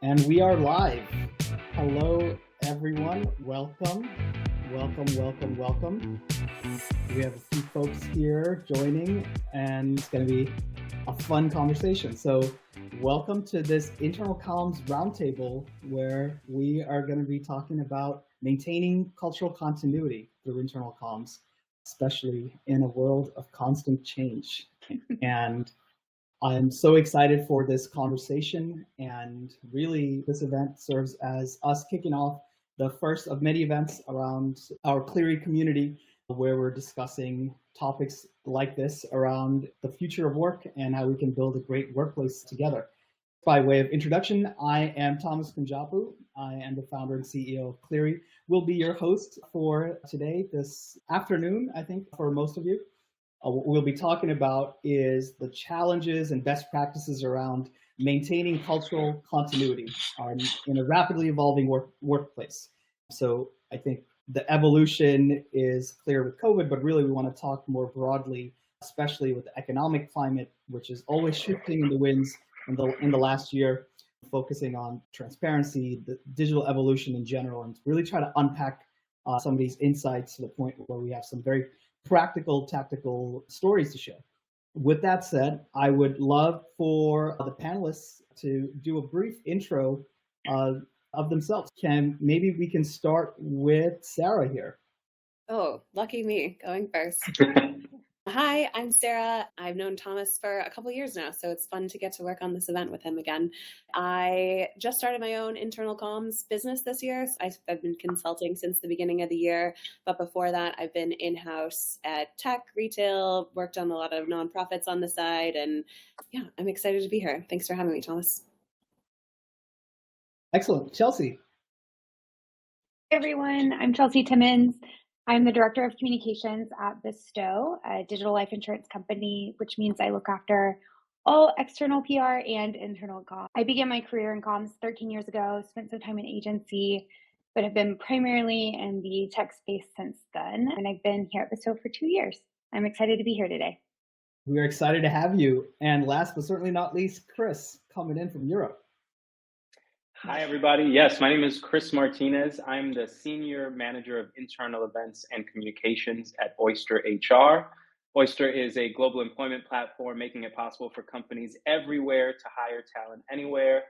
And we are live. Hello, everyone. Welcome. Welcome. We have a few folks here joining, and it's going to be a fun conversation. So welcome to this Internal Comms Roundtable, where we are going to be talking about maintaining cultural continuity through internal comms, especially in a world of constant change. And I'm so excited for this conversation, and really this event serves as us kicking off the first of many events around our Cleary community, where we're discussing topics like this around the future of work and how we can build a great workplace together. By way of introduction, I am Thomas Punjabu. I am the founder and CEO of Cleary. Will be your host for today, this afternoon, I think, for most of you. What we'll be talking about is the challenges and best practices around maintaining cultural continuity in a rapidly evolving workplace. So I think the evolution is clear with COVID, but really we want to talk more broadly, especially with the economic climate, which is always shifting in the winds in the last year, focusing on transparency, the digital evolution in general, and really try to unpack some of these insights to the point where we have some very practical, tactical stories to share. With that said, I would love for the panelists to do a brief intro of themselves. Maybe we can start with Sarah here. Oh, lucky me, going first. Hi, I'm Sarah. I've known Thomas for a couple of years now, so it's fun to get to work on this event with him again. I just started my own internal comms business this year. I've been consulting since the beginning of the year, but before that, I've been in-house at tech, retail, worked on a lot of nonprofits on the side, and yeah, I'm excited to be here. Thanks for having me, Thomas. Excellent. Chelsea. Hey everyone, I'm Chelsea Timmons. I'm the Director of Communications at Bestow, a digital life insurance company, which means I look after all external PR and internal comms. I began my career in comms 13 years ago, spent some time in agency, but have been primarily in the tech space since then. And I've been here at Bestow for 2 years. I'm excited to be here today. We are excited to have you. And last but certainly not least, Chris, coming in from Europe. Hi, everybody. Yes, my name is Chris Martinez. I'm the Senior Manager of Internal Events and Communications at Oyster HR. Oyster is a global employment platform making it possible for companies everywhere to hire talent anywhere.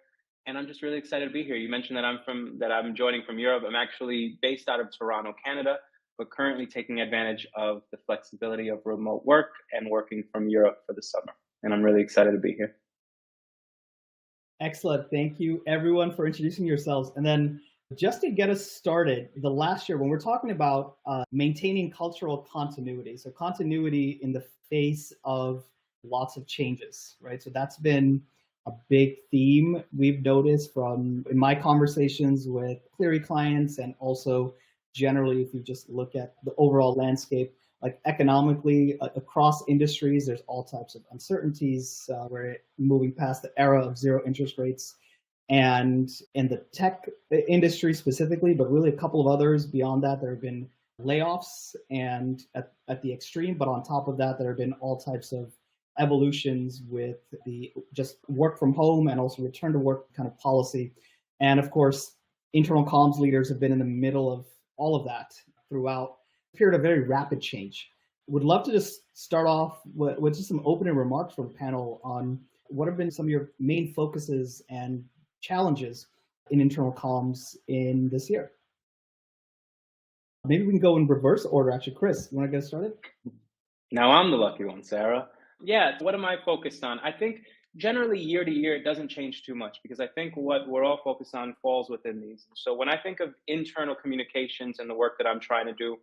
And I'm just really excited to be here. You mentioned that I'm joining from Europe. I'm actually based out of Toronto, Canada, but currently taking advantage of the flexibility of remote work and working from Europe for the summer. And I'm really excited to be here. Excellent. Thank you, everyone, for introducing yourselves. And then just to get us started, the last year, when we're talking about maintaining cultural continuity, so continuity in the face of lots of changes, right? So that's been a big theme we've noticed in my conversations with Cleary clients, and also generally, if you just look at the overall landscape, like economically across industries, there's all types of uncertainties. We're moving past the era of zero interest rates, and in the tech industry specifically, but really a couple of others beyond that, there have been layoffs and at the extreme, but on top of that, there have been all types of evolutions with the just work from home and also return to work kind of policy. And of course, internal comms leaders have been in the middle of all of that throughout period of very rapid change. Would love to just start off with just some opening remarks from the panel on what have been some of your main focuses and challenges in internal comms in this year. Maybe we can go in reverse order, actually. Chris, you want to get started? Now I'm the lucky one, Sarah. Yeah, what am I focused on? I think generally year to year, it doesn't change too much because I think what we're all focused on falls within these. So when I think of internal communications and the work that I'm trying to do,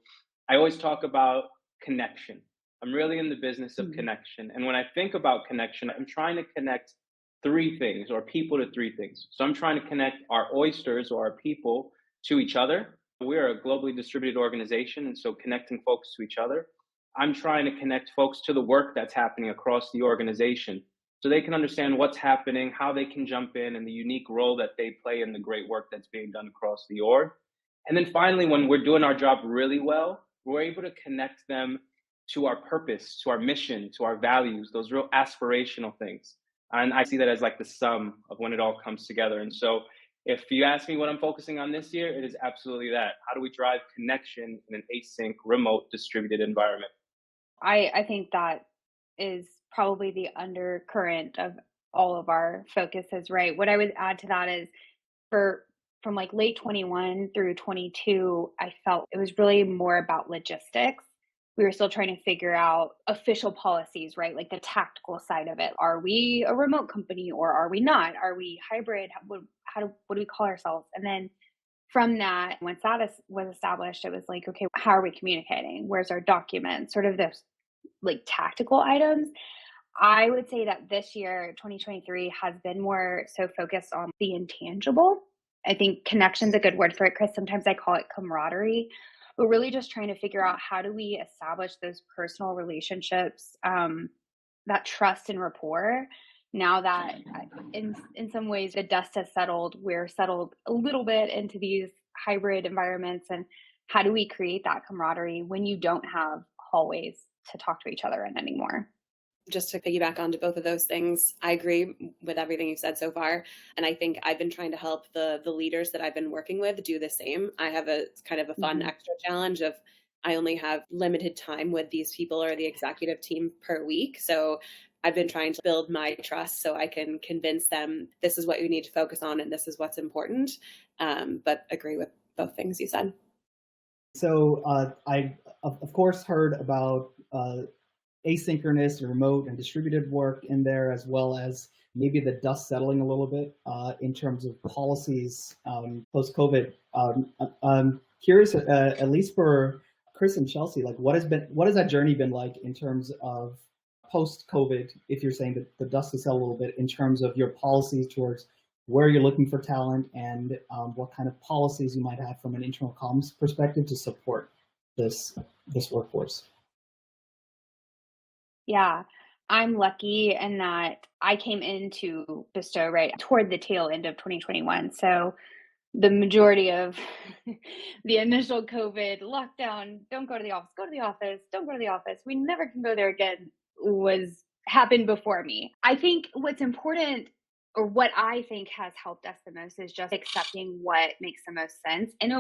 I always talk about connection. I'm really in the business of connection. And when I think about connection, I'm trying to connect three things, or people to three things. So I'm trying to connect our oysters or our people to each other. We're a globally distributed organization, and so connecting folks to each other. I'm trying to connect folks to the work that's happening across the organization so they can understand what's happening, how they can jump in, and the unique role that they play in the great work that's being done across the org. And then finally, when we're doing our job really well, we're able to connect them to our purpose, to our mission, to our values, those real aspirational things. And I see that as like the sum of when it all comes together. And so if you ask me what I'm focusing on this year, it is absolutely that. How do we drive connection in an async, remote, distributed environment? I think that is probably the undercurrent of all of our focuses, right? What I would add to that is for from like late 21 through 22, I felt it was really more about logistics. We were still trying to figure out official policies, right? Like the tactical side of it. Are we a remote company or are we not? Are we hybrid? What do we call ourselves? And then from that, once that was established, it was like, okay, how are we communicating? Where's our documents? Sort of those like tactical items. I would say that this year, 2023, has been more so focused on the intangible. I think connection's a good word for it, Chris. Sometimes I call it camaraderie, but really just trying to figure out how do we establish those personal relationships, that trust and rapport. Now that in some ways the dust has settled, we're settled a little bit into these hybrid environments, and how do we create that camaraderie when you don't have hallways to talk to each other in anymore? Just to piggyback onto both of those things, I agree with everything you've said so far. And I think I've been trying to help the leaders that I've been working with do the same. I have a kind of a fun extra challenge of I only have limited time with these people or the executive team per week. So I've been trying to build my trust so I can convince them this is what you need to focus on and this is what's important. But agree with both things you said. So I, of course, heard about asynchronous and remote and distributed work in there, as well as maybe the dust settling a little bit in terms of policies post-COVID. I'm curious, at least for Chris and Chelsea, like what has that journey been like in terms of post-COVID, if you're saying that the dust has settled a little bit, in terms of your policies towards where you're looking for talent and what kind of policies you might have from an internal comms perspective to support this workforce? Yeah, I'm lucky in that I came into Bestow right toward the tail end of 2021. So the majority of the initial COVID lockdown, don't go to the office, go to the office, don't go to the office, we never can go there again, happened before me. I think what's important, or what I think has helped us the most, is just accepting what makes the most sense. In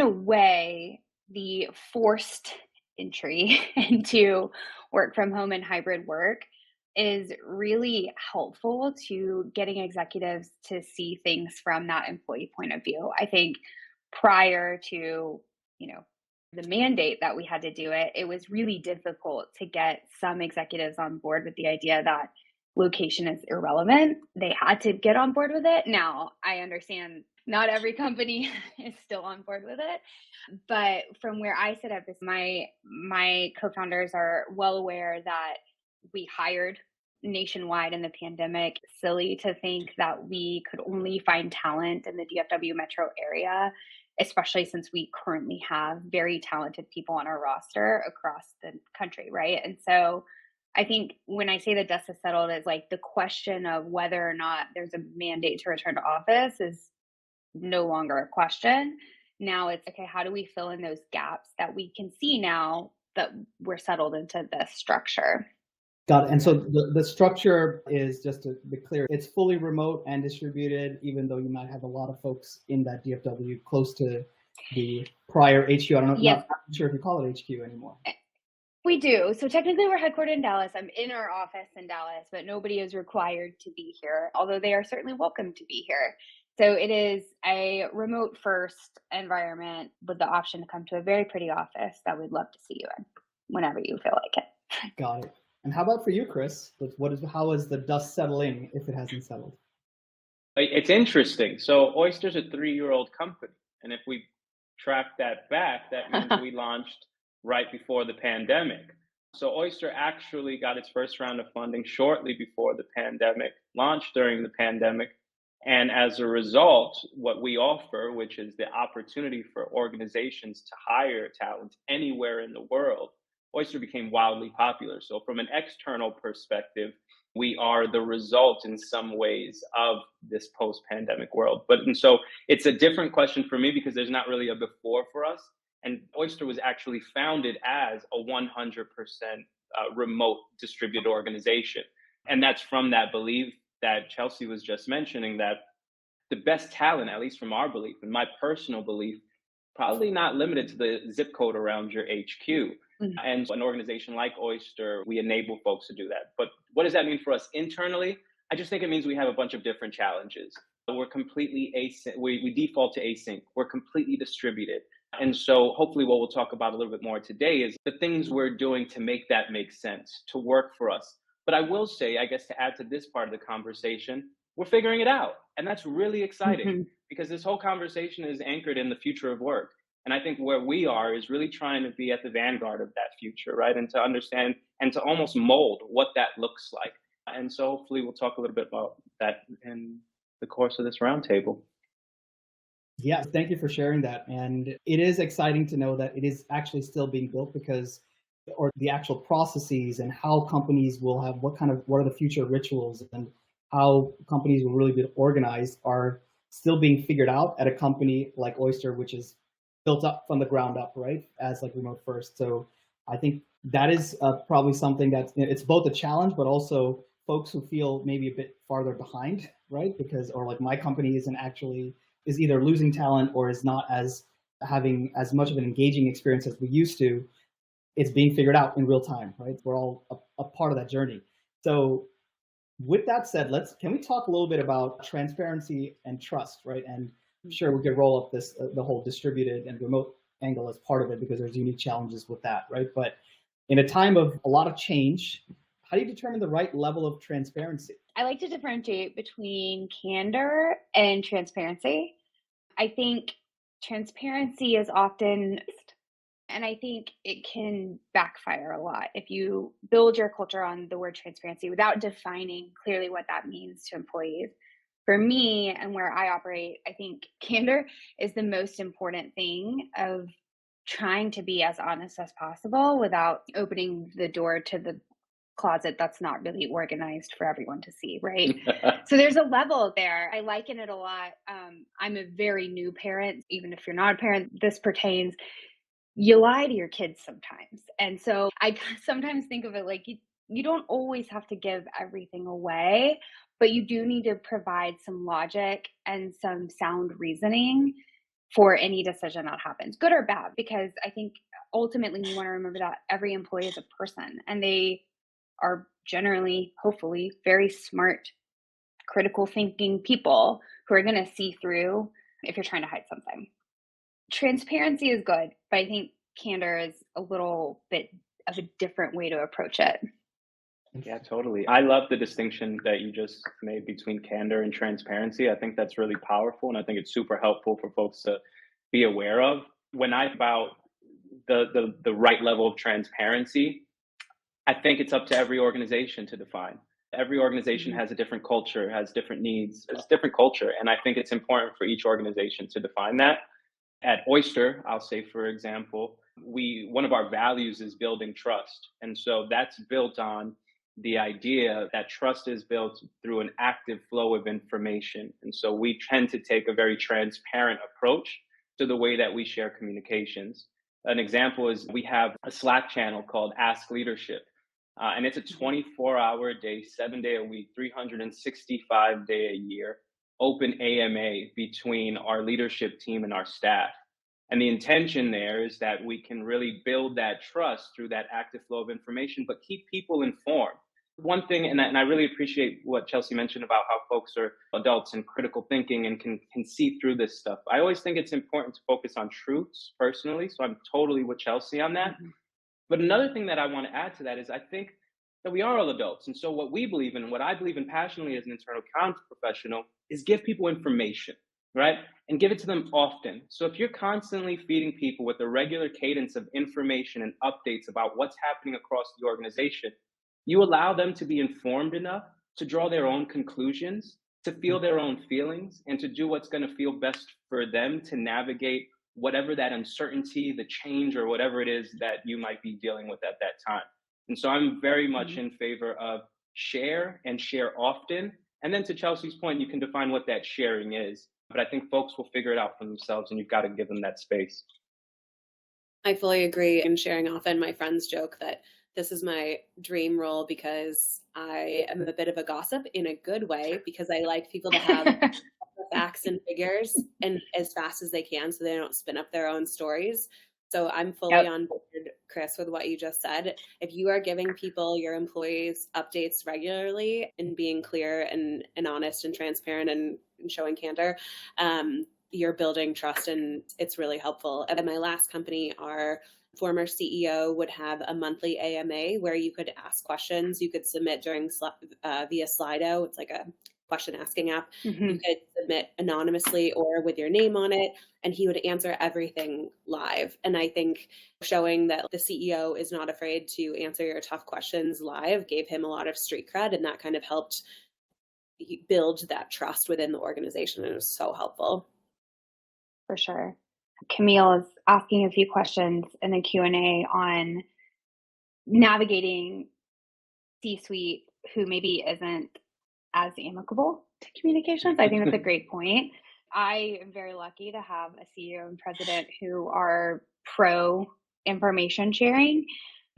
a way, the forced entry into work from home and hybrid work is really helpful to getting executives to see things from that employee point of view. I think prior to, the mandate that we had to do it, it was really difficult to get some executives on board with the idea that location is irrelevant. They had to get on board with it. Now, I understand not every company is still on board with it, but from where I sit at this, my co-founders are well aware that we hired nationwide in the pandemic. Silly to think that we could only find talent in the DFW metro area, especially since we currently have very talented people on our roster across the country, right? And so I think when I say the dust has settled, is like the question of whether or not there's a mandate to return to office is no longer a question. Now it's, okay, how do we fill in those gaps that we can see now that we're settled into this structure? Got it. And so the structure is, just to be clear, it's fully remote and distributed, even though you might have a lot of folks in that DFW close to the prior HQ. I don't know, Yes. not sure if you call it HQ anymore. We do. So technically we're headquartered in Dallas. I'm in our office in Dallas, but nobody is required to be here, although they are certainly welcome to be here. So it is a remote first environment with the option to come to a very pretty office that we'd love to see you in whenever you feel like it. Got it. And how about for you, Chris? How is the dust settling, if it hasn't settled? It's interesting. So Oyster's a 3-year-old company. And if we track that back, that means we launched right before the pandemic. So Oyster actually got its first round of funding shortly before the pandemic, launched during the pandemic. And as a result, what we offer, which is the opportunity for organizations to hire talent anywhere in the world, Oyster became wildly popular. So from an external perspective, we are the result in some ways of this post-pandemic world. And so it's a different question for me because there's not really a before for us. And Oyster was actually founded as a 100% remote distributed organization. And that's from that belief that Chelsea was just mentioning, that the best talent, at least from our belief and my personal belief, probably not limited to the zip code around your HQ. And an organization like Oyster, we enable folks to do that. But what does that mean for us internally? I just think it means we have a bunch of different challenges. We're completely async. We default to async. We're completely distributed. And so hopefully what we'll talk about a little bit more today is the things we're doing to make that make sense, to work for us. But I will say, I guess to add to this part of the conversation, we're figuring it out. And that's really exciting because this whole conversation is anchored in the future of work. And I think where we are is really trying to be at the vanguard of that future, right? And to understand and to almost mold what that looks like. And so hopefully we'll talk a little bit about that in the course of this roundtable. Yeah, thank you for sharing that. And it is exciting to know that it is actually still being built because, or the actual processes and how companies will have what are the future rituals and how companies will really be organized are still being figured out at a company like Oyster, which is built up from the ground up, right? As like remote first. So I think that is probably something that's, it's both a challenge, but also folks who feel maybe a bit farther behind, right? Because, or like my company is either losing talent or is not as having as much of an engaging experience as we used to. It's being figured out in real time, right? We're all a part of that journey. So with that said, can we talk a little bit about transparency and trust, right? And I'm sure we could roll up this, the whole distributed and remote angle as part of it because there's unique challenges with that, right? But in a time of a lot of change, how do you determine the right level of transparency? I like to differentiate between candor and transparency. I think transparency is often, and I think it can backfire a lot if you build your culture on the word transparency without defining clearly what that means to employees. For me and where I operate, I think candor is the most important thing of trying to be as honest as possible without opening the door to the closet that's not really organized for everyone to see, right? So there's a level there. I liken it a lot. I'm a very new parent. Even if you're not a parent, this pertains. You lie to your kids sometimes. And so I sometimes think of it like you don't always have to give everything away, but you do need to provide some logic and some sound reasoning for any decision that happens, good or bad, because I think ultimately you want to remember that every employee is a person and they are generally, hopefully, very smart, critical thinking people who are going to see through if you're trying to hide something. Transparency is good, but I think candor is a little bit of a different way to approach it. Yeah, totally. I love the distinction that you just made between candor and transparency. I think that's really powerful, and I think it's super helpful for folks to be aware of. When I about the right level of transparency, I think it's up to every organization to define. Every organization has a different culture, has different needs, it's different culture, and I think it's important for each organization to define that. At Oyster, I'll say, for example, one of our values is building trust, and so that's built on the idea that trust is built through an active flow of information. And so we tend to take a very transparent approach to the way that we share communications. An example is we have a Slack channel called Ask Leadership. And it's a 24-hour a day, 7-day a week, 365-day a year, open AMA between our leadership team and our staff. And the intention there is that we can really build that trust through that active flow of information, but keep people informed. One thing, and I really appreciate what Chelsea mentioned about how folks are adults and critical thinking and can see through this stuff. I always think it's important to focus on truths personally, so I'm totally with Chelsea on that. But another thing that I want to add to that is I think that we are all adults. And so what we believe in, what I believe in passionately as an internal comms professional, is give people information, right? And give it to them often. So if you're constantly feeding people with a regular cadence of information and updates about what's happening across the organization, you allow them to be informed enough to draw their own conclusions, to feel their own feelings, and to do what's going to feel best for them to navigate whatever that uncertainty, the change, or whatever it is that you might be dealing with at that time. And so I'm very much in favor of share and share often. And then to Chelsea's point, you can define what that sharing is. But I think folks will figure it out for themselves, and you've got to give them that space. I fully agree. In sharing often, my friends joke that this is my dream role because I am a bit of a gossip in a good way, because I like people to have a facts and figures and as fast as they can so they don't spin up their own stories. So I'm fully on board, Chris, with what you just said. If you are giving people, your employees, updates regularly and being clear and honest and transparent and showing candor, you're building trust, and it's really helpful. At my last company, our former CEO would have a monthly AMA where you could ask questions. You could submit via Slido. It's like a question asking app. Mm-hmm. You could submit anonymously or with your name on it, and he would answer everything live. And I think showing that the CEO is not afraid to answer your tough questions live gave him a lot of street cred, and that kind of helped build that trust within the organization. And it was so helpful. For sure. Camille is asking a few questions in the Q&A on navigating C-suite who maybe isn't as amicable to communications. I think that's a great point. I am very lucky to have a CEO and president who are pro information sharing,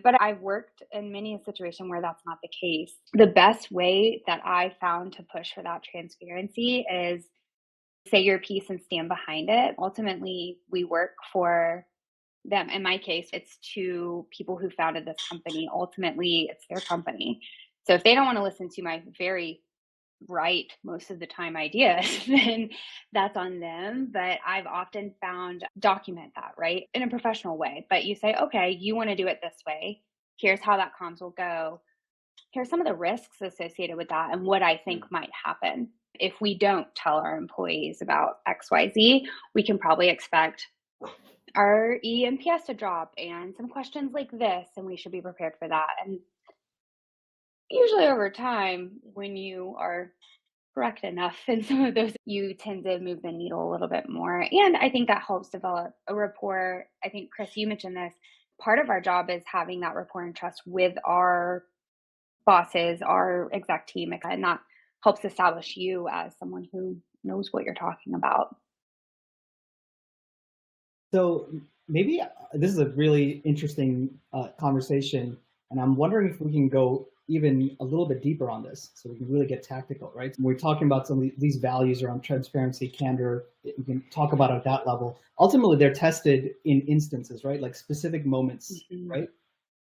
but I've worked in many a situation where that's not the case. The best way that I found to push for that transparency is say your piece and stand behind it. Ultimately, we work for them. In my case, it's two people who founded this company. Ultimately, it's their company. So if they don't want to listen to my very right, most of the time ideas, then that's on them. But I've often found document that, right, in a professional way. But you say, okay, you want to do it this way. Here's how that comms will go. Here's some of the risks associated with that and what I think might happen. If we don't tell our employees about XYZ, we can probably expect our ENPS to drop and some questions like this, and we should be prepared for that. And usually over time, when you are correct enough in some of those, you tend to move the needle a little bit more. And I think that helps develop a rapport. I think, Chris, you mentioned this. Part of our job is having that rapport and trust with our bosses, our exec team, and that helps establish you as someone who knows what you're talking about. So maybe this is a really interesting conversation, and I'm wondering if we can go even a little bit deeper on this so we can really get tactical, right? We're talking about some of these values around transparency, candor. We can talk about it at that level. Ultimately, they're tested in instances, right? Like specific moments, right?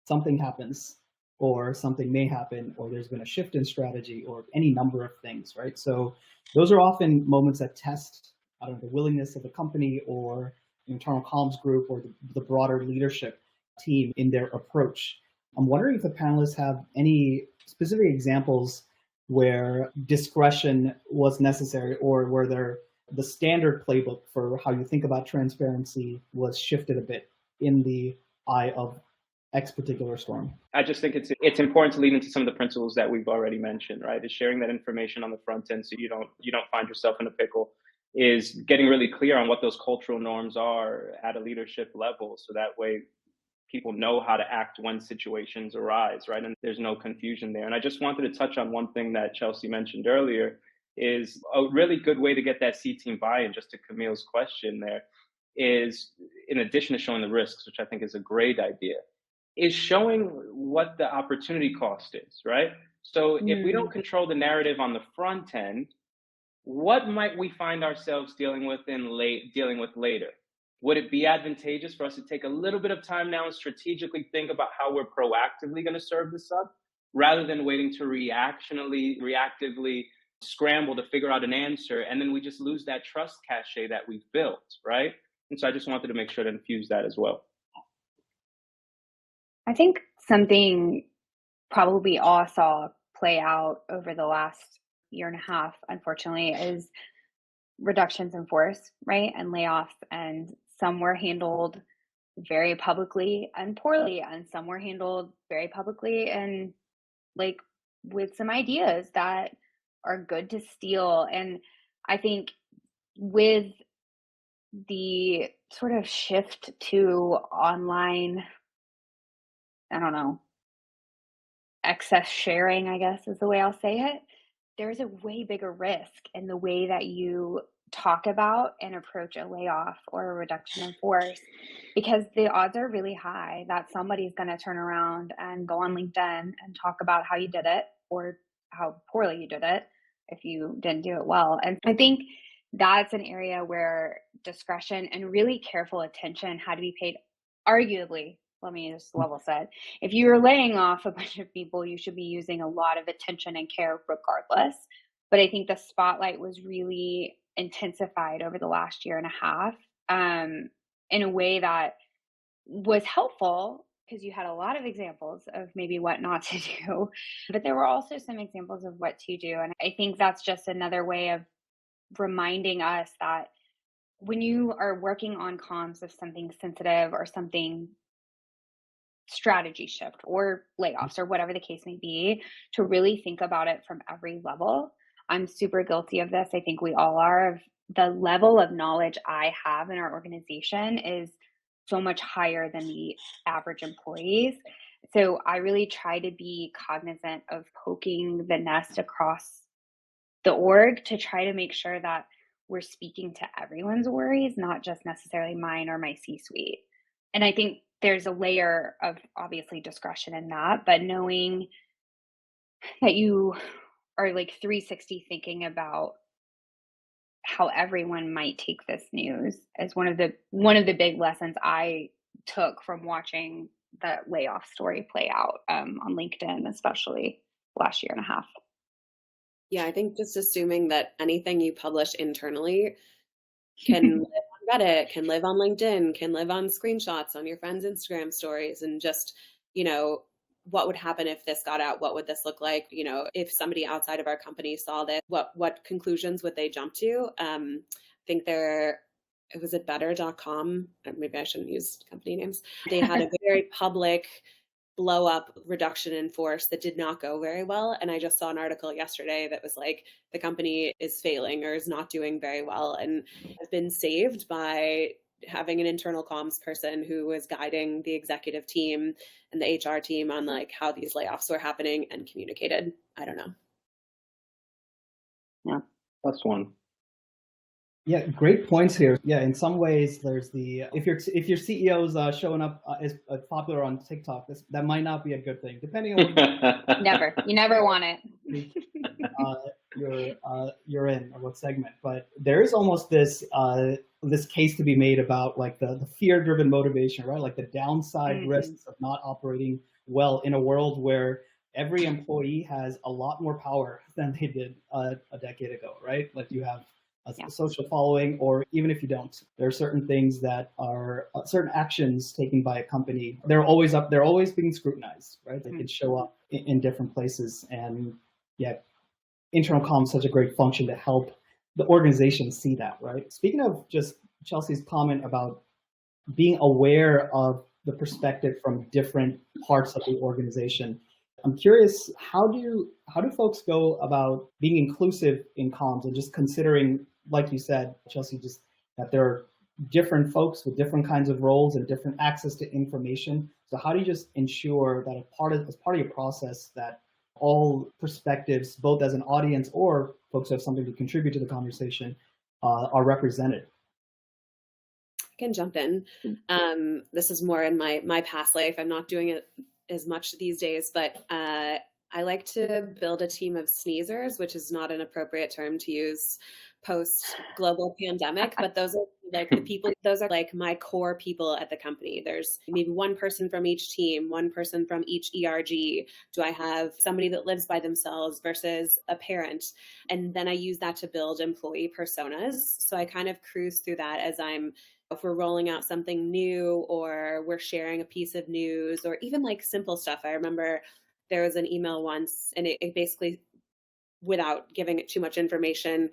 Something happens, or something may happen, or there's been a shift in strategy, or any number of things, right? So those are often moments that test, I don't know, the willingness of the company or internal comms group or the broader leadership team in their approach. I'm wondering if the panelists have any specific examples where discretion was necessary, or where the standard playbook for how you think about transparency was shifted a bit in the eye of X particular storm. I just think it's important to lean into some of the principles that we've already mentioned, right? Is sharing that information on the front end so you don't find yourself in a pickle. Is getting really clear on what those cultural norms are at a leadership level, so that way people know how to act when situations arise, right? And there's no confusion there. And I just wanted to touch on one thing that Chelsea mentioned earlier, is a really good way to get that C-team buy-in, just to Camille's question there, is in addition to showing the risks, which I think is a great idea, is showing what the opportunity cost is, right? So if we don't control the narrative on the front end, what might we find ourselves dealing with later? Would it be advantageous for us to take a little bit of time now and strategically think about how we're proactively going to serve this up, rather than waiting to reactively scramble to figure out an answer, and then we just lose that trust cachet that we've built, right? And so I just wanted to make sure to infuse that as well. I think something probably all saw play out over the last year and a half, unfortunately, is reductions in force, right? And layoffs. And some were handled very publicly and poorly, and some were handled very publicly and like with some ideas that are good to steal. And I think with the sort of shift to online, I don't know, excess sharing, I guess is the way I'll say it, there's a way bigger risk in the way that you talk about and approach a layoff or a reduction in force, because the odds are really high that somebody's going to turn around and go on LinkedIn and talk about how you did it or how poorly you did it if you didn't do it well. And I think that's an area where discretion and really careful attention had to be paid. Arguably, let me just level set. If you're laying off a bunch of people, you should be using a lot of attention and care regardless. But I think the spotlight was really intensified over the last year and a half, in a way that was helpful because you had a lot of examples of maybe what not to do, but there were also some examples of what to do. And I think that's just another way of reminding us that when you are working on comms of something sensitive or something strategy shift or layoffs or whatever the case may be, to really think about it from every level. I'm super guilty of this. I think we all are. Of the level of knowledge I have in our organization is so much higher than the average employees. So I really try to be cognizant of poking the nest across the org to try to make sure that we're speaking to everyone's worries, not just necessarily mine or my C-suite. And I think there's a layer of obviously discretion in that, but knowing that you are like 360 thinking about how everyone might take this news is one of the big lessons I took from watching the layoff story play out on LinkedIn, especially last year and a half. Yeah, I think just assuming that anything you publish internally can live on Reddit, can live on LinkedIn, can live on screenshots on your friends' Instagram stories, and just, what would happen if this got out? What would this look like? If somebody outside of our company saw this, what conclusions would they jump to? I think it was at better.com. Maybe I shouldn't use company names. They had a very public blow up reduction in force that did not go very well. And I just saw an article yesterday that was like, the company is failing or is not doing very well, and has been saved by having an internal comms person who was guiding the executive team and the HR team on like how these layoffs were happening and communicated. I don't know. Yeah, that's one. Yeah, great points here. Yeah, in some ways, there's if your CEO's showing up as popular on TikTok, that might not be a good thing, depending on what you never want it. You're in or what segment. But there is almost this case to be made about like the fear-driven motivation, right? Like the downside risks of not operating well in a world where every employee has a lot more power than they did a decade ago, right? Like you have a social following, or even if you don't, there are certain things that are certain actions taken by a company. They're always being scrutinized, right? They can show up in different places, and internal comms is such a great function to help the organization see that, right? Speaking of just Chelsea's comment about being aware of the perspective from different parts of the organization, I'm curious, how do folks go about being inclusive in comms and just considering, like you said, Chelsea, just that there are different folks with different kinds of roles and different access to information. So how do you just ensure that as part of your process that all perspectives, both as an audience or folks who have something to contribute to the conversation, are represented? I can jump in. This is more in my past life. I'm not doing it as much these days, but I like to build a team of sneezers, which is not an appropriate term to use post global pandemic, but those are like the people, those are like my core people at the company. There's maybe one person from each team, one person from each ERG. Do I have somebody that lives by themselves versus a parent? And then I use that to build employee personas. So I kind of cruise through that if we're rolling out something new or we're sharing a piece of news or even like simple stuff. I remember there was an email once, and it basically, without giving it too much information,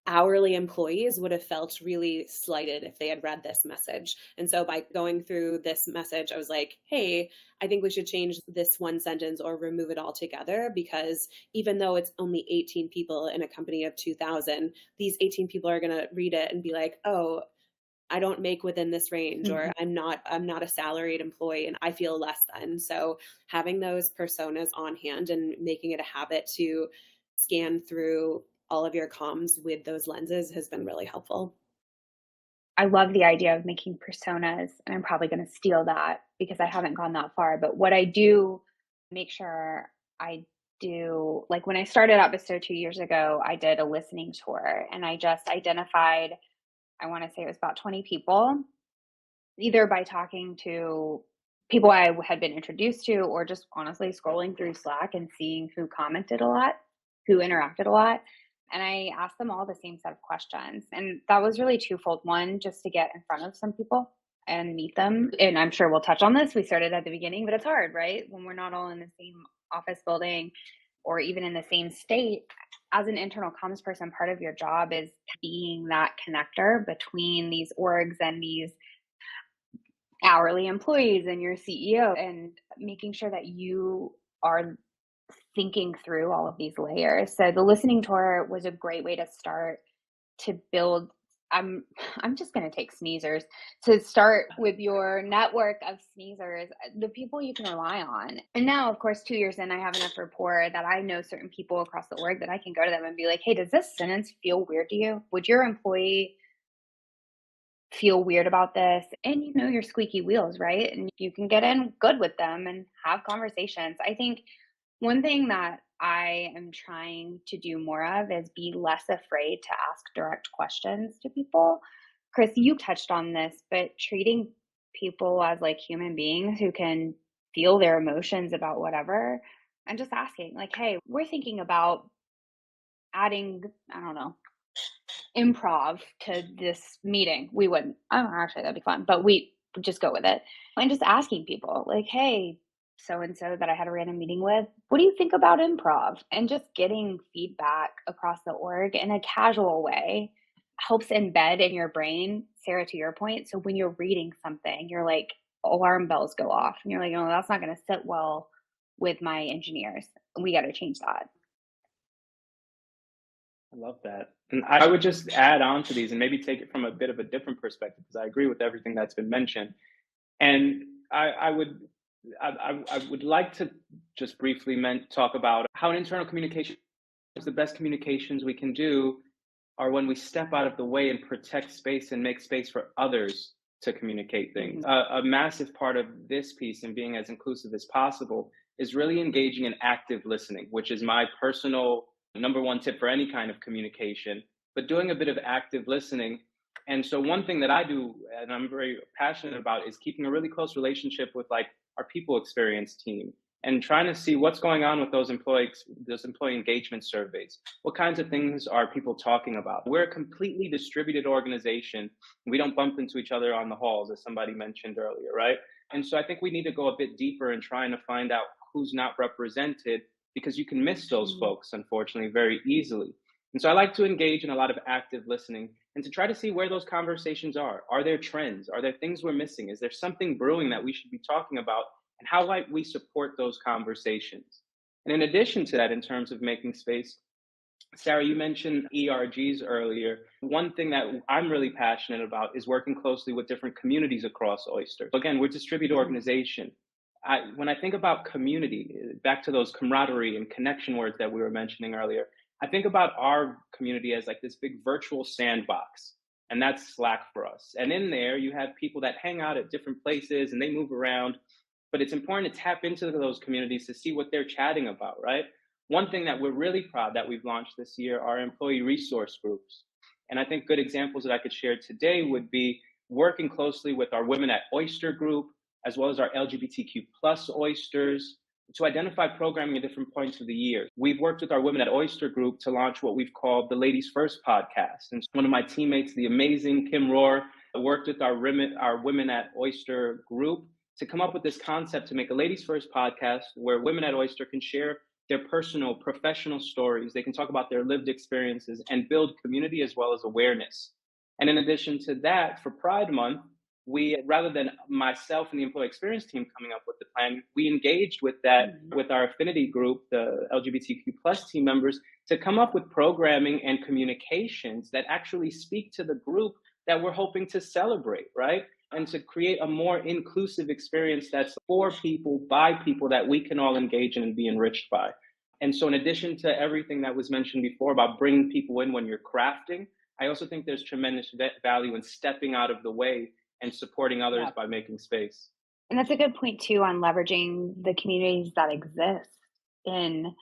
hourly employees would have felt really slighted if they had read this message. And so by going through this message, I was like, hey, I think we should change this one sentence or remove it altogether, because even though it's only 18 people in a company of 2,000, these 18 people are going to read it and be like, oh, I don't make within this range, or I'm not a salaried employee and I feel less than. So having those personas on hand and making it a habit to scan through all of your comms with those lenses has been really helpful. I love the idea of making personas, and I'm probably going to steal that because I haven't gone that far. But what I do make sure I do, like when I started at Bestow 2 years ago, I did a listening tour and I just identified, I want to say it was about 20 people, either by talking to people I had been introduced to or just honestly scrolling through Slack and seeing who commented a lot, who interacted a lot. And I asked them all the same set of questions. And that was really twofold. One, just to get in front of some people and meet them. And I'm sure we'll touch on this. We started at the beginning, but it's hard, right? When we're not all in the same office building or even in the same state. As an internal comms person, part of your job is being that connector between these orgs and these hourly employees and your CEO, and making sure that you are thinking through all of these layers. So the listening tour was a great way to start to build. I'm just going to take sneezers to start with your network of sneezers, the people you can rely on. And now, of course, 2 years in, I have enough rapport that I know certain people across the org that I can go to them and be like, hey, does this sentence feel weird to you? Would your employee feel weird about this? And you know your squeaky wheels, right? And you can get in good with them and have conversations. I think one thing that I am trying to do more of is be less afraid to ask direct questions to people. Chris, you touched on this, but treating people as like human beings who can feel their emotions about whatever, and just asking like, hey, we're thinking about adding, I don't know, improv to this meeting. We wouldn't, actually that'd be fun, but we just go with it. And just asking people like, hey, so-and-so that I had a random meeting with, what do you think about improv? And just getting feedback across the org in a casual way helps embed in your brain, Sarah, to your point. So when you're reading something, you're like, alarm bells go off and you're like, oh, that's not going to sit well with my engineers. We got to change that. I love that. And I would just add on to these and maybe take it from a bit of a different perspective, because I agree with everything that's been mentioned. And I would like to just briefly talk about how an internal communication is the best communications we can do are when we step out of the way and protect space and make space for others to communicate things. A massive part of this piece and being as inclusive as possible is really engaging in active listening, which is my personal number one tip for any kind of communication, but doing a bit of active listening. And so one thing that I do, and I'm very passionate about, is keeping a really close relationship with like our people experience team and trying to see what's going on with those employee engagement surveys. What kinds of things are people talking about? We're a completely distributed organization. We don't bump into each other on the halls, as somebody mentioned earlier, right? And so I think we need to go a bit deeper in trying to find out who's not represented, because you can miss those folks, unfortunately, very easily. And so I like to engage in a lot of active listening and to try to see where those conversations are. Are there trends? Are there things we're missing? Is there something brewing that we should be talking about? And how might we support those conversations? And in addition to that, in terms of making space, Sarah, you mentioned ERGs earlier. One thing that I'm really passionate about is working closely with different communities across Oyster. Again, we're a distributed organization. When I think about community, back to those camaraderie and connection words that we were mentioning earlier, I think about our community as like this big virtual sandbox, and that's Slack for us. And in there, you have people that hang out at different places and they move around, but it's important to tap into those communities to see what they're chatting about, right? One thing that we're really proud that we've launched this year are employee resource groups. And I think good examples that I could share today would be working closely with our Women at Oyster group, as well as our LGBTQ plus Oysters, to identify programming at different points of the year. We've worked with our Women at Oyster group to launch what we've called the Ladies First podcast. And one of my teammates, the amazing Kim Rohr, worked with our Women at Oyster group to come up with this concept to make a Ladies First podcast where Women at Oyster can share their personal, professional stories. They can talk about their lived experiences and build community as well as awareness. And in addition to that, for Pride Month, we, rather than myself and the employee experience team coming up with the plan, we engaged with that with our affinity group, the LGBTQ plus team members, to come up with programming and communications that actually speak to the group that we're hoping to celebrate, right? And to create a more inclusive experience that's for people, by people, that we can all engage in and be enriched by. And so in addition to everything that was mentioned before about bringing people in when you're crafting, I also think there's tremendous value in stepping out of the way and supporting others by making space. And that's a good point too on leveraging the communities that exist in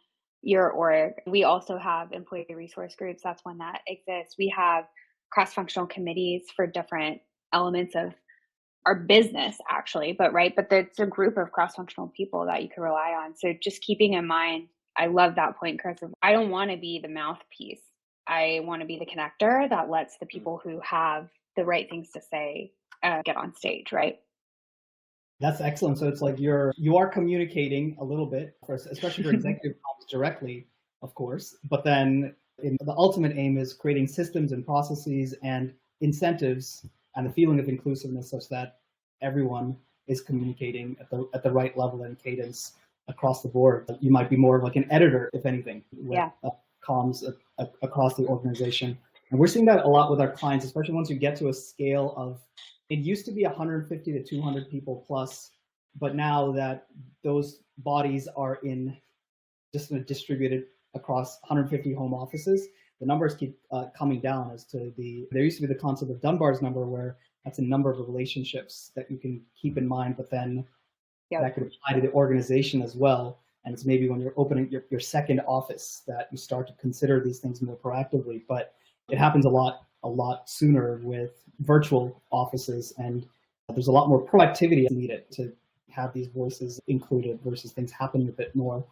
your org. We also have employee resource groups. That's one that exists. We have cross-functional committees for different elements of our business, actually, but it's a group of cross-functional people that you can rely on. So just keeping in mind, I love that point, Chris, of I don't want to be the mouthpiece. I want to be the connector that lets the people who have the right things to say get on stage, right? That's excellent. So it's like you are communicating a little bit, especially for executive comms directly, of course, but then the ultimate aim is creating systems and processes and incentives and the feeling of inclusiveness such that everyone is communicating at the right level and cadence across the board. You might be more of like an editor, if anything, with comms across the organization. And we're seeing that a lot with our clients, especially once you get to a scale of, it used to be 150 to 200 people plus, but now that those bodies are distributed across 150 home offices, the numbers keep coming down there used to be the concept of Dunbar's number, where that's a number of relationships that you can keep in mind, but then that could apply to the organization as well. And it's maybe when you're opening your second office that you start to consider these things more proactively, but it happens a lot sooner with virtual offices, and there's a lot more proactivity needed to have these voices included versus things happening a bit more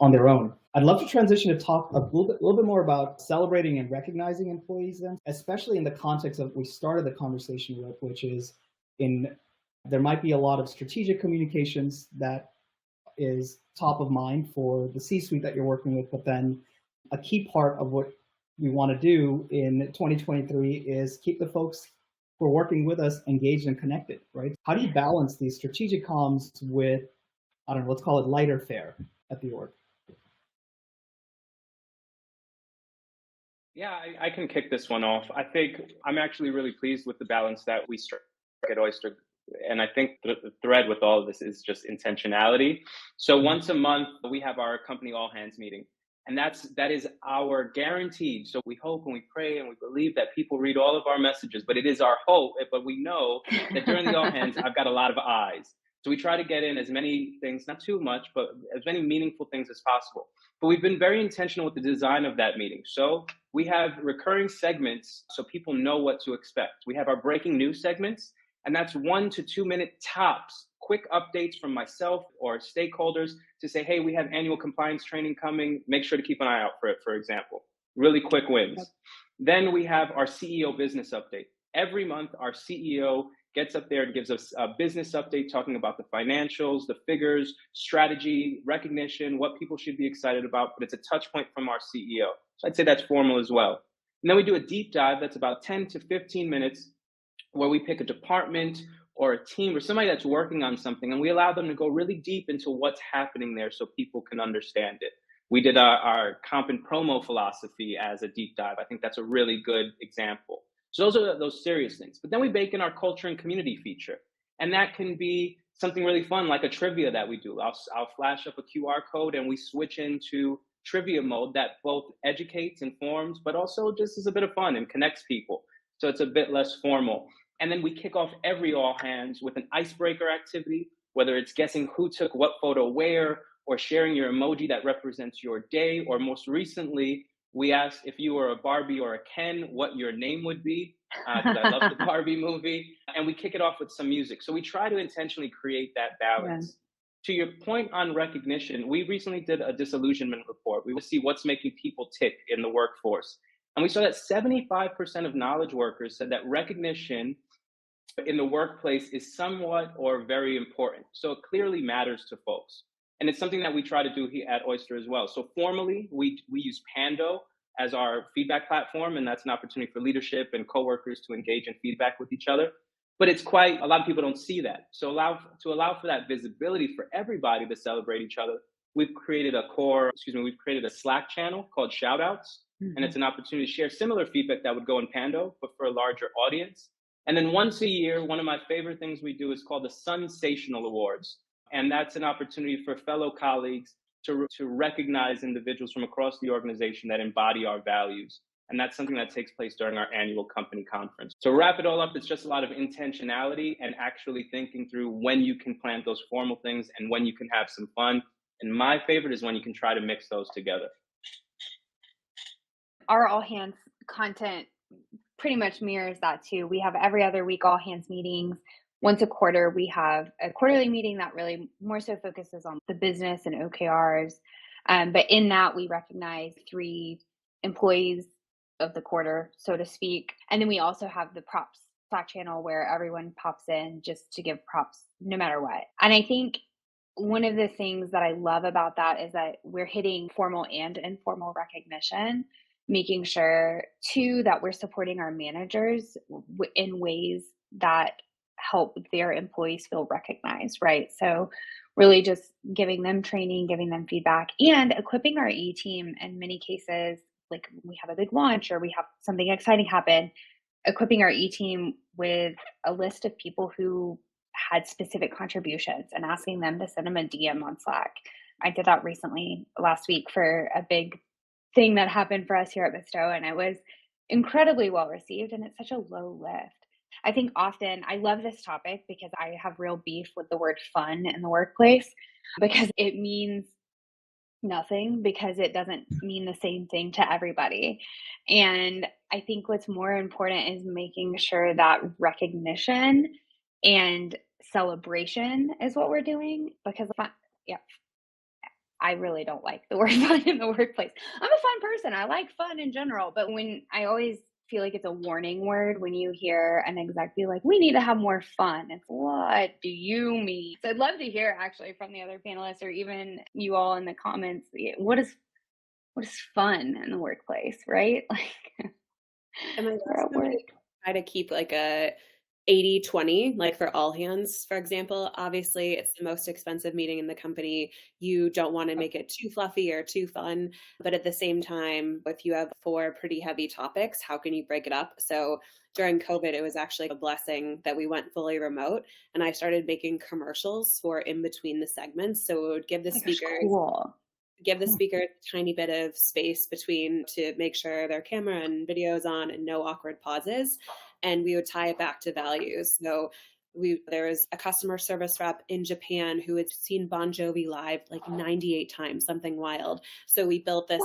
on their own. I'd love to transition to talk a little bit more about celebrating and recognizing employees then, especially in the context of we started the conversation with, which is there might be a lot of strategic communications that is top of mind for the C-suite that you're working with, but then a key part of what we want to do in 2023 is keep the folks who are working with us engaged and connected, right? How do you balance these strategic comms with, I don't know, let's call it lighter fare at the org? Yeah, I can kick this one off. I think I'm actually really pleased with the balance that we struck at Oyster. And I think the thread with all of this is just intentionality. So once a month, we have our company all hands meeting. And that is our guaranteed. So we hope and we pray and we believe that people read all of our messages, but it is our hope. But we know that during the all hands, I've got a lot of eyes. So we try to get in as many things, not too much, but as many meaningful things as possible. But we've been very intentional with the design of that meeting. So we have recurring segments so people know what to expect. We have our breaking news segments, and that's 1 to 2 minute tops, quick updates from myself or stakeholders to say, hey, we have annual compliance training coming. Make sure to keep an eye out for it, for example. Really quick wins. Yep. Then we have our CEO business update. Every month, our CEO gets up there and gives us a business update talking about the financials, the figures, strategy, recognition, what people should be excited about, but it's a touch point from our CEO. So I'd say that's formal as well. And then we do a deep dive that's about 10 to 15 minutes where we pick a department or a team or somebody that's working on something, and we allow them to go really deep into what's happening there so people can understand it. We did our comp and promo philosophy as a deep dive. I think that's a really good example. So those are those serious things. But then we bake in our culture and community feature. And that can be something really fun, like a trivia that we do. I'll flash up a QR code and we switch into trivia mode that both educates, informs, but also just is a bit of fun and connects people. So it's a bit less formal. And then we kick off every all hands with an icebreaker activity, whether it's guessing who took what photo where, or sharing your emoji that represents your day, or most recently, we asked if you were a Barbie or a Ken, what your name would be, because I love the Barbie movie, and we kick it off with some music. So we try to intentionally create that balance. Yeah. To your point on recognition, we recently did a disillusionment report. We will see what's making people tick in the workforce. And we saw that 75% of knowledge workers said that recognition in the workplace is somewhat or very important. So it clearly matters to folks. And it's something that we try to do here at Oyster as well. So formally, we use Pando as our feedback platform, and that's an opportunity for leadership and coworkers to engage in feedback with each other. But it's a lot of people don't see that. So to allow for that visibility for everybody to celebrate each other, we've created a Slack channel called Shoutouts. Mm-hmm. And it's an opportunity to share similar feedback that would go in Pando, but for a larger audience. And then once a year, one of my favorite things we do is called the Sensational Awards. And that's an opportunity for fellow colleagues to recognize individuals from across the organization that embody our values. And that's something that takes place during our annual company conference. So wrap it all up, it's just a lot of intentionality and actually thinking through when you can plant those formal things and when you can have some fun. And my favorite is when you can try to mix those together. our all hands content pretty much mirrors that too. We have every other week all hands meetings. Once a quarter, we have a quarterly meeting that really more so focuses on the business and OKRs. But in that, we recognize 3 employees of the quarter, so to speak. And then we also have the props Slack channel where everyone pops in just to give props no matter what. And I think one of the things that I love about that is that we're hitting formal and informal recognition, making sure too that we're supporting our managers in ways that help their employees feel recognized, right? So really just giving them training, giving them feedback, and equipping our E-team in many cases, like we have a big launch or we have something exciting happen, equipping our E-team with a list of people who had specific contributions and asking them to send them a DM on Slack. I did that recently last week for a big thing that happened for us here at Bestow, and it was incredibly well received, and it's such a low lift. I think often I love this topic because I have real beef with the word fun in the workplace because it means nothing, because it doesn't mean the same thing to everybody. And I think what's more important is making sure that recognition and celebration is what we're doing, because I really don't like the word fun in the workplace. I'm a fun person. I like fun in general, but when I always feel like it's a warning word when you hear an exec be like, we need to have more fun. It's what do you mean? So I'd love to hear actually from the other panelists or even you all in the comments, what is fun in the workplace, right? Like, try to keep like a 80-20, like for all hands, for example. Obviously, it's the most expensive meeting in the company. You don't want to make it too fluffy or too fun. But at the same time, if you have 4 pretty heavy topics, how can you break it up? So during COVID, it was actually a blessing that we went fully remote. And I started making commercials for in between the segments. So it would give the speakers... give the speaker a tiny bit of space between to make sure their camera and video is on and no awkward pauses. And we would tie it back to values. So there was a customer service rep in Japan who had seen Bon Jovi live like 98 times, something wild. So we built this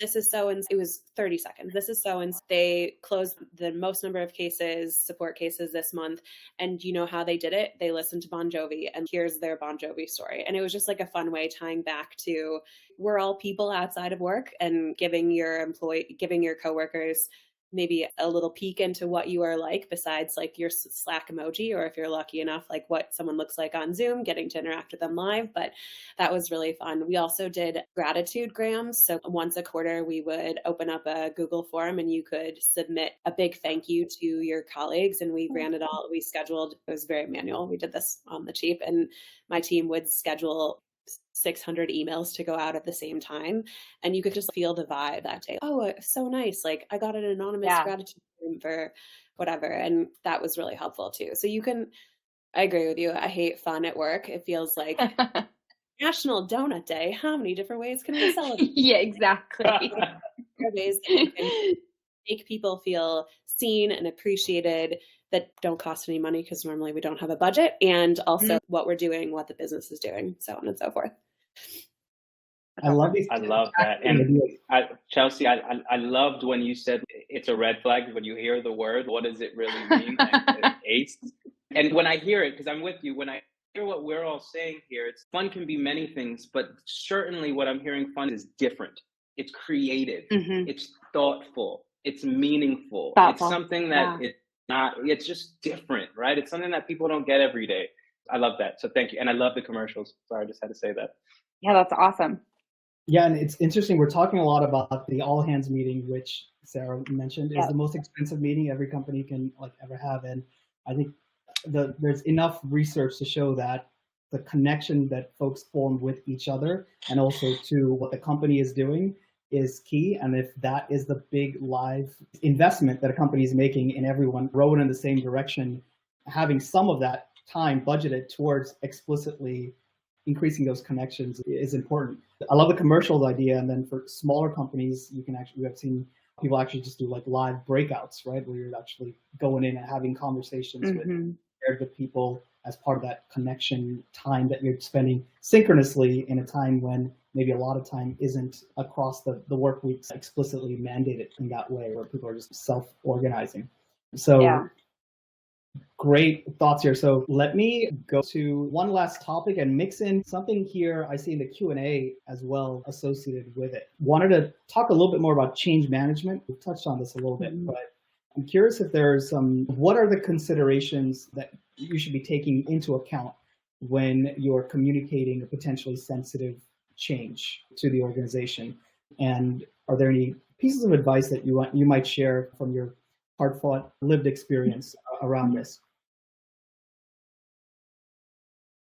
this is so, and it was 30 seconds. This is so, and they closed the most number of support cases this month. And you know how they did it? They listened to Bon Jovi, and here's their Bon Jovi story. And it was just like a fun way tying back to we're all people outside of work, and giving your coworkers maybe a little peek into what you are like besides like your Slack emoji, or if you're lucky enough, like what someone looks like on Zoom, getting to interact with them live. But that was really fun. We also did gratitude grams. So once a quarter, we would open up a Google form and you could submit a big thank you to your colleagues. And we ran it all. We scheduled, it was very manual. We did this on the cheap, and my team would schedule 600 emails to go out at the same time, and you could just feel the vibe that day. Oh, it's so nice. Like I got an anonymous gratitude for whatever. And that was really helpful too. So I agree with you. I hate fun at work. It feels like National Donut Day. How many different ways can we celebrate? Yeah, exactly. Ways that you can make people feel seen and appreciated that don't cost any money, because normally we don't have a budget, and also what we're doing, what the business is doing, so on and so forth. I love that. And Chelsea, I loved when you said it's a red flag when you hear the word. What does it really mean? Like, ACE. And when I hear it, because I'm with you, when I hear what we're all saying here, it's fun can be many things, but certainly what I'm hearing fun is different. It's creative. It's thoughtful. It's meaningful. It's something that it's just different, right? It's something that people don't get every day. I love that. So thank you. And I love the commercials. Sorry, I just had to say that. Yeah, that's awesome. Yeah, and it's interesting. We're talking a lot about the all hands meeting, which Sarah mentioned is the most expensive meeting every company can ever have. And I think there's enough research to show that the connection that folks form with each other and also to what the company is doing is key. And if that is the big live investment that a company is making in everyone rowing in the same direction, having some of that time budgeted towards explicitly increasing those connections is important. I love the commercials idea. And then for smaller companies, we have seen people actually just do like live breakouts, right? Where you're actually going in and having conversations with people as part of that connection time that you're spending synchronously in a time when maybe a lot of time isn't across the work weeks explicitly mandated in that way, where people are just self-organizing. So great thoughts here. So let me go to one last topic and mix in something here I see in the Q&A as well associated with it. Wanted to talk a little bit more about change management. We've touched on this a little bit, but I'm curious if there's what are the considerations that you should be taking into account when you're communicating a potentially sensitive change to the organization? And are there any pieces of advice that you might share from your hard-fought lived experience around this?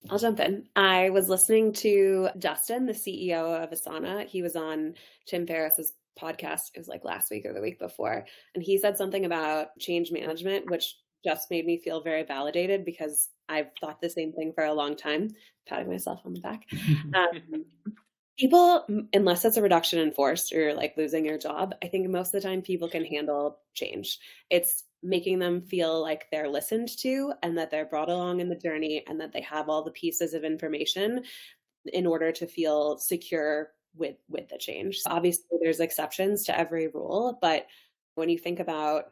I'll jump in. I was listening to Dustin, the CEO of Asana. He was on Tim Ferriss's podcast. It was like last week or the week before. And he said something about change management, which just made me feel very validated because I've thought the same thing for a long time, patting myself on the back. People, unless it's a reduction in force or like losing your job, I think most of the time people can handle change. It's making them feel like they're listened to and that they're brought along in the journey and that they have all the pieces of information in order to feel secure with the change. Obviously, there's exceptions to every rule, but when you think about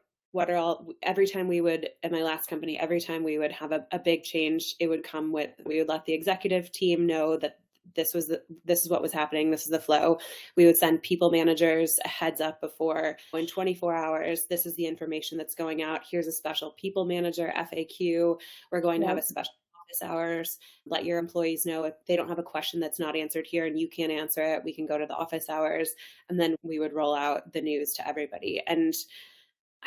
every time we would, at my last company, every time we would have a big change, it would come with, we would let the executive team know that this is what was happening. This is the flow. We would send people managers a heads up before, in 24 hours, this is the information that's going out. Here's a special people manager FAQ. We're going to have a special office hours. Let your employees know if they don't have a question that's not answered here and you can't answer it, we can go to the office hours. And then we would roll out the news to everybody. And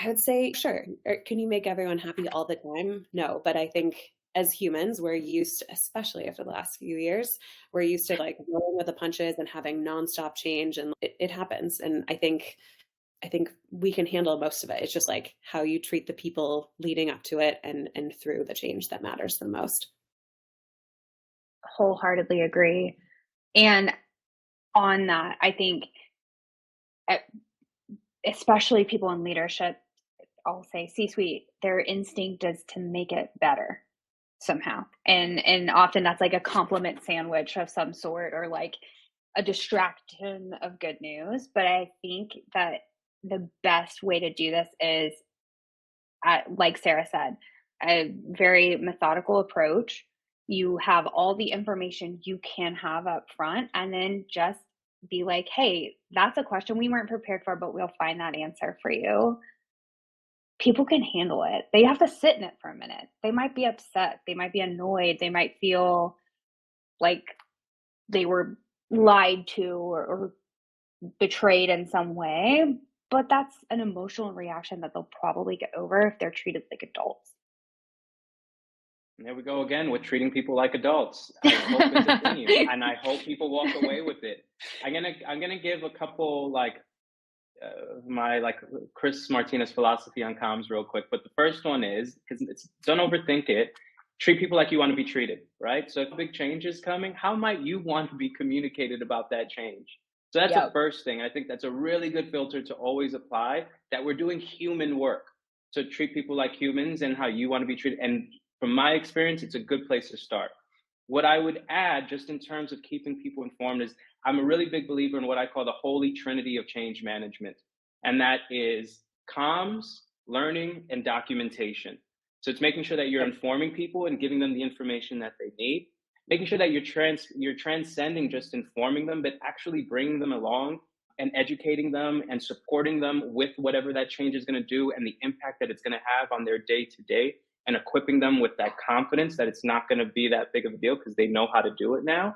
I would say, sure, can you make everyone happy all the time? No, but I think as humans, we're used to, especially after the last few years, we're used to like rolling with the punches and having nonstop change, and it happens. And I think we can handle most of it. It's just like how you treat the people leading up to it and through the change that matters the most. Wholeheartedly agree. And on that, I think especially people in leadership, I'll say C-suite, their instinct is to make it better somehow. And often that's like a compliment sandwich of some sort or like a distraction of good news. But I think that the best way to do this is, like Sarah said, a very methodical approach. You have all the information you can have up front and then just be like, hey, that's a question we weren't prepared for, but we'll find that answer for you. People can handle it. They have to sit in it for a minute. They might be upset. They might be annoyed. They might feel like they were lied to or betrayed in some way. But that's an emotional reaction that they'll probably get over if they're treated like adults. And there we go again with treating people like adults. I hope it's a theme, and I hope people walk away with it. I'm gonna give a couple my Chris Martinez philosophy on comms real quick. But the first one is, because don't overthink it. Treat people like you want to be treated, right? So if a big change is coming, how might you want to be communicated about that change? So that's the first thing. I think that's a really good filter to always apply, that we're doing human work. So treat people like humans and how you want to be treated. And from my experience, it's a good place to start. What I would add, just in terms of keeping people informed, is I'm a really big believer in what I call the holy trinity of change management. And that is comms, learning, and documentation. So it's making sure that you're informing people and giving them the information that they need, making sure that you're transcending just informing them, but actually bringing them along and educating them and supporting them with whatever that change is going to do and the impact that it's going to have on their day-to-day, and equipping them with that confidence that it's not going to be that big of a deal because they know how to do it now.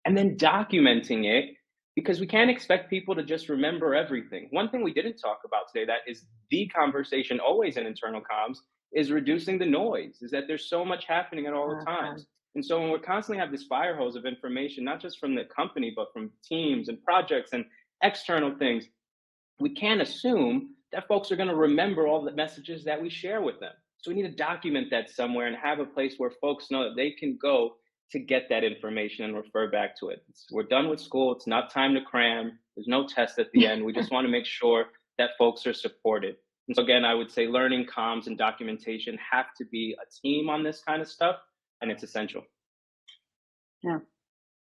And then documenting it, because we can't expect people to just remember everything. One thing we didn't talk about today that is the conversation always in internal comms is reducing the noise, is that there's so much happening at all the times. And so when we constantly have this fire hose of information, not just from the company, but from teams and projects and external things, we can't assume that folks are going to remember all the messages that we share with them. So we need to document that somewhere and have a place where folks know that they can go to get that information and refer back to it. We're done with school. It's not time to cram. There's no test at the end. We just want to make sure that folks are supported. And so again, I would say learning, comms, and documentation have to be a team on this kind of stuff, and it's essential. Yeah.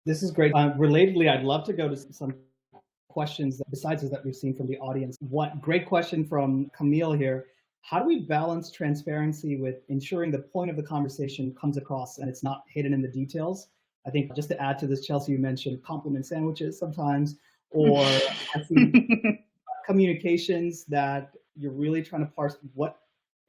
This is great. Relatedly, I'd love to go to some questions besides those that we've seen from the audience. What great question from Camille here. How do we balance transparency with ensuring the point of the conversation comes across and it's not hidden in the details? I think just to add to this, Chelsea, you mentioned compliment sandwiches sometimes, or I see communications that you're really trying to parse what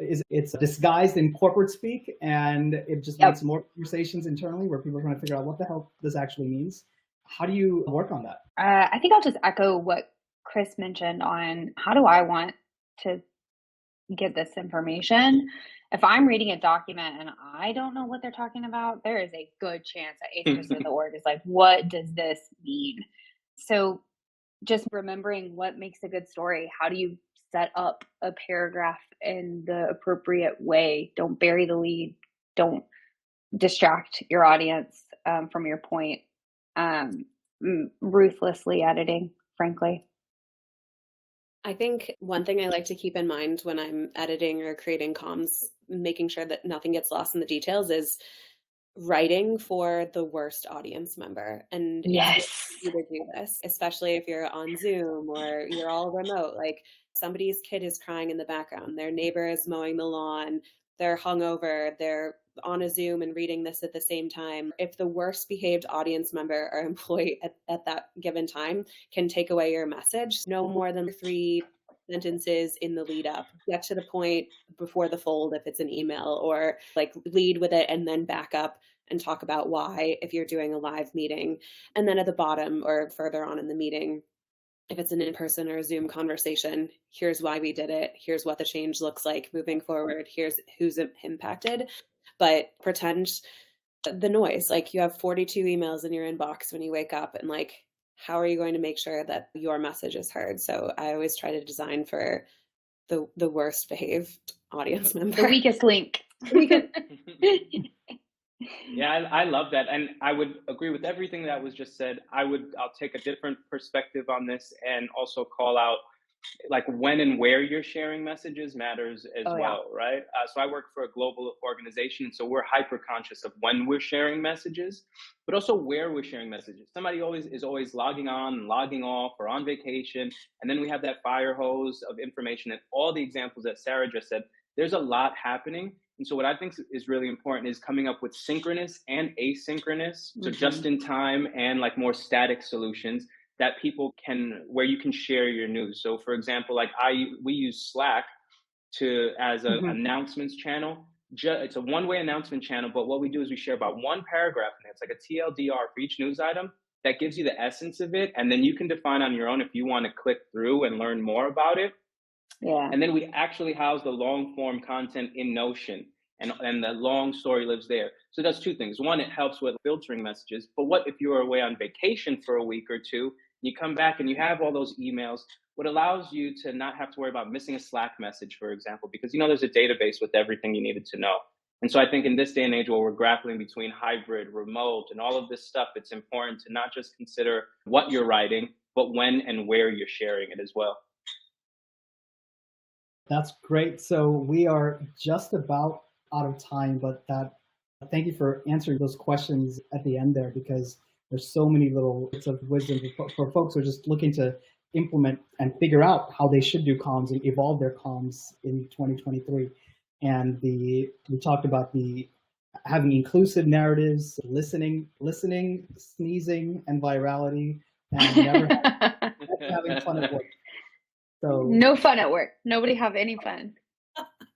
is it's disguised in corporate speak, and it just makes more conversations internally where people are trying to figure out what the hell this actually means. How do you work on that? I think I'll just echo what Chris mentioned on how do I want to get this information. If I'm reading a document and I don't know what they're talking about, there is a good chance that 80% of the org is like, what does this mean? So just remembering what makes a good story. How do you set up a paragraph in the appropriate way? Don't bury the lead. Don't distract your audience from your point. Ruthlessly editing, frankly. I think one thing I like to keep in mind when I'm editing or creating comms, making sure that nothing gets lost in the details, is writing for the worst audience member. And yes, you to do this, especially if you're on Zoom or you're all remote. Like somebody's kid is crying in the background, their neighbor is mowing the lawn, they're hungover, they're on a Zoom and reading this at the same time. If the worst behaved audience member or employee at that given time can take away your message, no more than 3 sentences in the lead up. Get to the point before the fold if it's an email, or like lead with it and then back up and talk about why if you're doing a live meeting. And then at the bottom or further on in the meeting, if it's an in-person or a Zoom conversation, here's why we did it. Here's what the change looks like moving forward. Here's who's impacted. But pretend the noise, like you have 42 emails in your inbox when you wake up, and like, how are you going to make sure that your message is heard? So I always try to design for the worst behaved audience member. The weakest link. Yeah, I love that. And I would agree with everything that was just said. I'll take a different perspective on this and also call out like when and where you're sharing messages matters as well, right? So I work for a global organization, so we're hyper conscious of when we're sharing messages, but also where we're sharing messages. Somebody is always logging on and logging off or on vacation, and then we have that fire hose of information. And all the examples that Sarah just said, there's a lot happening. And so what I think is really important is coming up with synchronous and asynchronous, so just in time and like more static solutions that people can, where you can share your news. So for example, like we use Slack as an announcements channel. It's a one-way announcement channel, but what we do is we share about one paragraph in it. It's like a TLDR for each news item that gives you the essence of it. And then you can define on your own if you want to click through and learn more about it. Yeah. And then we actually house the long form content in Notion, and the long story lives there. So it does 2 things. One, it helps with filtering messages. But what if you are away on vacation for a week or 2, you come back and you have all those emails? What allows you to not have to worry about missing a Slack message, for example, because there's a database with everything you needed to know. And so I think in this day and age where we're grappling between hybrid, remote, and all of this stuff, it's important to not just consider what you're writing, but when and where you're sharing it as well. That's great. So we are just about out of time, but thank you for answering those questions at the end there, because there's so many little bits of wisdom for folks who are just looking to implement and figure out how they should do comms and evolve their comms in 2023. And we talked about having inclusive narratives, listening, sneezing, and virality, and never having fun at work. So no fun at work. Nobody have any fun.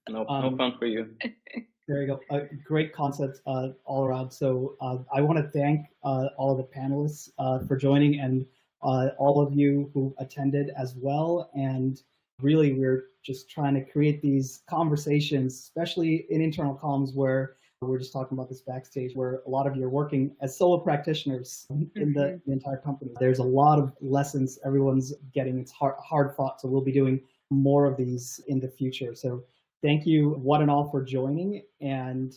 No fun for you. There you go. Great concepts all around. So I want to thank all of the panelists for joining, and all of you who attended as well. And really, we're just trying to create these conversations, especially in internal comms, where we're just talking about this backstage, where a lot of you are working as solo practitioners in the entire company. There's a lot of lessons everyone's getting. It's hard fought. So we'll be doing more of these in the future. So thank you one and all for joining, and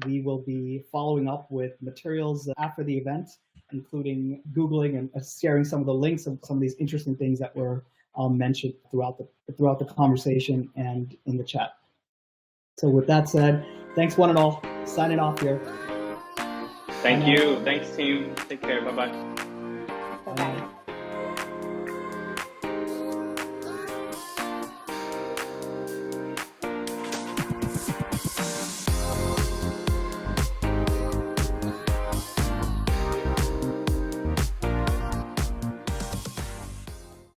we will be following up with materials after the event, including Googling and sharing some of the links of some of these interesting things that were mentioned throughout the conversation and in the chat. So with that said, thanks one and all. Signing off here. Thank you. Thanks, team. Take care. Bye-bye.